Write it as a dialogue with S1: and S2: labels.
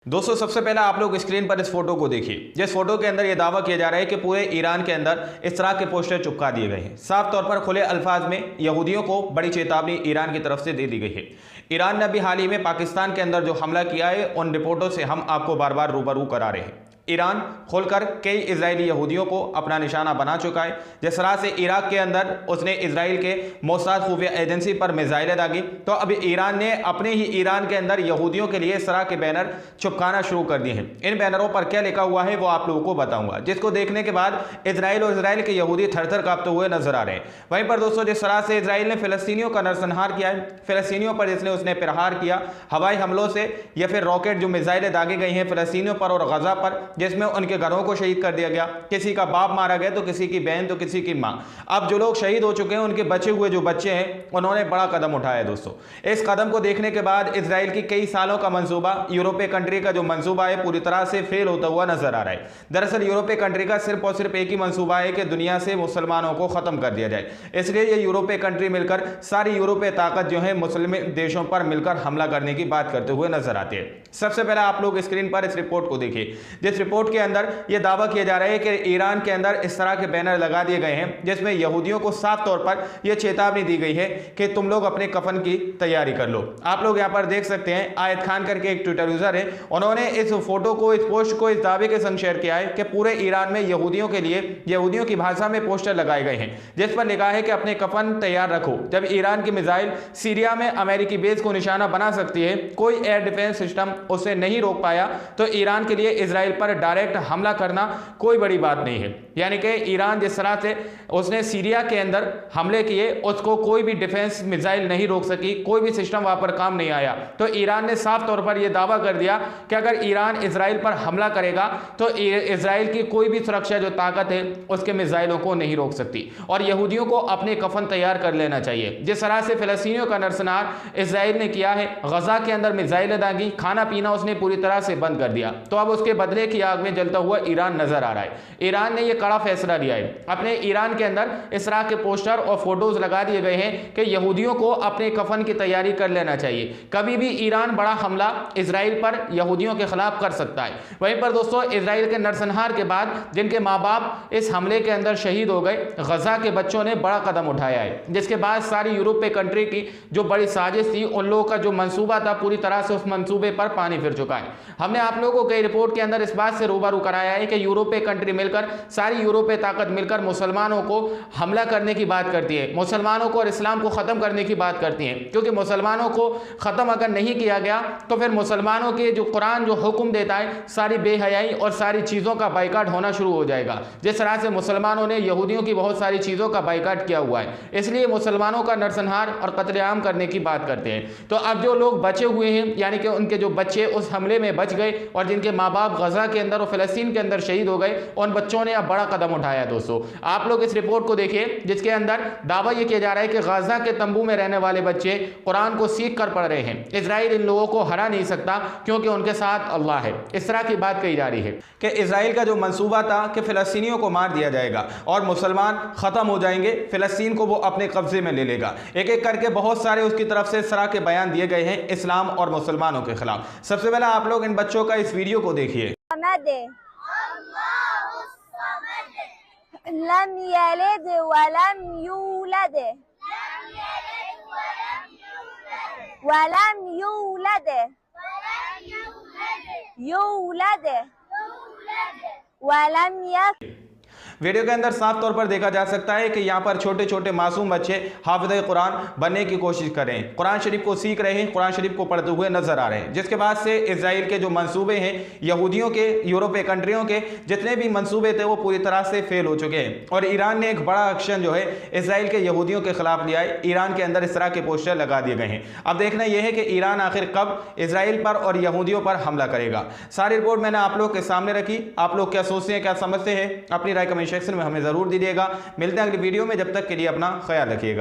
S1: दोस्तों सबसे पहले आप लोग स्क्रीन पर इस फोटो को देखिए। जिस फोटो के अंदर यह दावा किया जा रहा है कि पूरे ईरान के अंदर इस तरह के पोस्टर चिपका दिए गए हैं। साफ तौर पर खुले अल्फाज में यहूदियों को बड़ी चेतावनी ईरान की तरफ से दे दी गई है। ईरान ने अभी हाल ही में पाकिस्तान के अंदर जो हमला किया है उन रिपोर्टों से हम आपको बार बार रूबरू करा रहे हैं। ईरान खोलकर कई इजरायली यहूदियों को अपना निशाना बना चुका है। जिस तरह से इराक के अंदर उसने इजराइल के मोसाद खुफिया एजेंसी पर मिसाइलें दागी, तो अभी ईरान ने अपने ही ईरान के अंदर यहूदियों के लिए इस तरह के बैनर चिपकाना शुरू कर दिए हैं। इन बैनरों पर क्या लिखा हुआ है वो आप लोगों को बताऊंगा, जिसको देखने के बाद इजराइल और इजराइल के यहूदी थर-थर कांपते हुए नजर आ रहे हैं। वहीं पर दोस्तों जिस तरह से इजराइल ने फिलिस्तीनियों का नरसंहार किया है, फिलिस्तीनियों पर जिसने उसने प्रहार किया हवाई हमलों से या फिर रॉकेट जो मिसाइलें दागी गई हैं फिलिस्तीनियों पर और गजा पर, जिसमें उनके घरों को शहीद कर दिया गया। किसी का बाप मारा गया तो किसी की बहन तो किसी की मां। अब जो लोग शहीद हो चुके हैं उनके बचे हुए जो बच्चे हैं उन्होंने बड़ा कदम उठाया। दोस्तों इस कदम को देखने के बाद इजराइल की कई सालों का मंसूबा, यूरोपीय कंट्री का जो मंसूबा है पूरी तरह से फेल होता हुआ नजर आ रहा है। दरअसल यूरोपीय कंट्री का सिर्फ और सिर्फ एक ही मंसूबा है कि दुनिया से मुसलमानों को खत्म कर दिया जाए। इसलिए ये यूरोपीय कंट्री मिलकर सारी यूरोपीय ताकत जो है मुस्लिम देशों पर मिलकर हमला करने की बात करते हुए नजर आते हैं। सबसे पहले आप लोग स्क्रीन पर इस रिपोर्ट को देखिए। जिस रिपोर्ट के अंदर यह दावा किया जा रहा है कि ईरान के अंदर इस तरह के बैनर लगा दिए गए हैं जिसमें यहूदियों को साफ तौर पर यह चेतावनी दी गई है कि तुम लोग अपने कफन की तैयारी कर लो। आप लोग यहां पर देख सकते हैं, आयत खान करके एक ट्विटर यूजर है, उन्होंने इस फोटो को, इस पोस्ट को इस दावे के संग शेयर किया है कि पूरे ईरान में यहूदियों के लिए यहूदियों की भाषा में पोस्टर लगाए गए हैं जिस पर लिखा है कि अपने कफन तैयार रखो। जब ईरान की मिसाइल सीरिया में अमेरिकी बेस को निशाना बना सकती है, कोई एयर डिफेंस सिस्टम उसे नहीं रोक पाया, तो ईरान के लिए इजराइल पर डायरेक्ट हमला करना कोई बड़ी बात नहीं है। यानी कि ईरान जिस तरह से उसने सीरिया के अंदर हमले किए उसको कोई भी डिफेंस मिसाइल नहीं रोक सकी, कोई भी सिस्टम वहां पर काम नहीं आया। तो ईरान ने साफ तौर पर यह दावा कर दिया कि अगर ईरान इजराइल पर हमला करेगा तो इजराइल की कोई भी सुरक्षा जो ताकत है उसके मिसाइलों को नहीं रोक सकती और यहूदियों को अपने कफन तैयार कर लेना चाहिए। जिस तरह से फिलिस्तीनियों का नरसंहार इजराइल ने किया है, गजा के अंदर मिसाइलें दागी, खाना पीना उसने पूरी तरह से बंद कर दिया, तो अब उसके बदले की आग में जलता हुआ ईरान नजर आ रहा है। ईरान ने यह कड़ा फैसला लिया है। अपने ईरान के अंदर इस तरह के पोस्टर और फोटोज लगा दिए गए हैं कि यहूदियों को अपने कफन की तैयारी कर लेना चाहिए। कभी भी ईरान बड़ा हमला इजराइल पर यहूदियों के खिलाफ कर सकता है। वहीं पर दोस्तों इजराइल के नरसंहार के बाद जिनके माँ बाप इस हमले के अंदर शहीद हो गए, गजा के बच्चों ने बड़ा कदम उठाया है, जिसके बाद सारी यूरोपीय कंट्री की जो बड़ी साजिश थी, उन लोगों का जो मंसूबा था पूरी तरह से उस मंसूबे पर पानी फिर चुका है। हमने आप लोगों को कई रिपोर्ट के अंदर इस बात से रूबरू कराया है कि यूरोपीय कंट्री मिलकर, सारी यूरोपीय ताकत मिलकर मुसलमानों को हमला करने की बात करती है, मुसलमानों को और इस्लाम को खत्म करने की बात करती है। क्योंकि मुसलमानों को खत्म अगर नहीं किया गया तो फिर मुसलमानों के जो कुरान जो हुक्म देता है, सारी बेहयाई और सारी चीज़ों का बाइकाट होना शुरू हो जाएगा। जिस तरह से मुसलमानों ने यहूदियों की बहुत सारी चीज़ों का बाइकाट किया हुआ है, इसलिए मुसलमानों का नरसंहार और कत्लेआम करने की बात करते हैं। तो अब जो लोग बचे हुए हैं, यानी कि उनके जो बच्चे उस हमले में बच गए और जिनके माँ बाप गजा के अंदर और फिलिस्तीन के अंदर शहीद हो गए, उन बच्चों ने अब बड़ा कदम उठाया। दोस्तों आप लोग इस रिपोर्ट को देखिए, जिसके अंदर दावा यह किया जा रहा है कि गजा के तंबू में रहने वाले बच्चे कुरान को सीख कर पढ़ रहे हैं। इजराइल इन लोगों को हरा नहीं सकता क्योंकि उनके साथ अल्लाह है। इस तरह की बात कही जा रही है कि इजराइल का जो मंसूबा था कि फिलिस्तीनियों को मार दिया जाएगा और मुसलमान खत्म हो जाएंगे, फिलिस्तीन को वो अपने कब्जे में ले लेगा। एक एक करके बहुत सारे उसकी तरफ से इस तरह के बयान दिए गए हैं इस्लाम और मुसलमानों के खिलाफ। सबसे पहले आप लोग इन बच्चों का इस वीडियो को देखिए।
S2: लम यलिद वलम यूलद वलम यूलद यूलद वलम यक।
S1: वीडियो के अंदर साफ तौर पर देखा जा सकता है कि यहाँ पर छोटे छोटे मासूम बच्चे हाफिज़ कुरान बनने की कोशिश कर रहे हैं, कुरान शरीफ को सीख रहे हैं, कुरान शरीफ को पढ़ते हुए नजर आ रहे हैं। जिसके बाद से इजराइल के जो मंसूबे हैं, यहूदियों के, यूरोपीय कंट्रियों के जितने भी मंसूबे थे वो पूरी तरह से फेल हो चुके हैं और ईरान ने एक बड़ा एक्शन जो है इजराइल के यहूदियों के खिलाफ लिया है। ईरान के अंदर इस तरह के पोस्टर लगा दिए गए हैं। अब देखना यह है कि ईरान आखिर कब इजराइल पर और यहूदियों पर हमला करेगा। सारी रिपोर्ट मैंने आप लोग के सामने रखी। आप लोग क्या सोचते हैं, क्या समझते हैं, अपनी राय कमेंट सेक्शन में हमें जरूर दीजिएगा। मिलते हैं अगली वीडियो में, जब तक के लिए अपना ख्याल रखिएगा।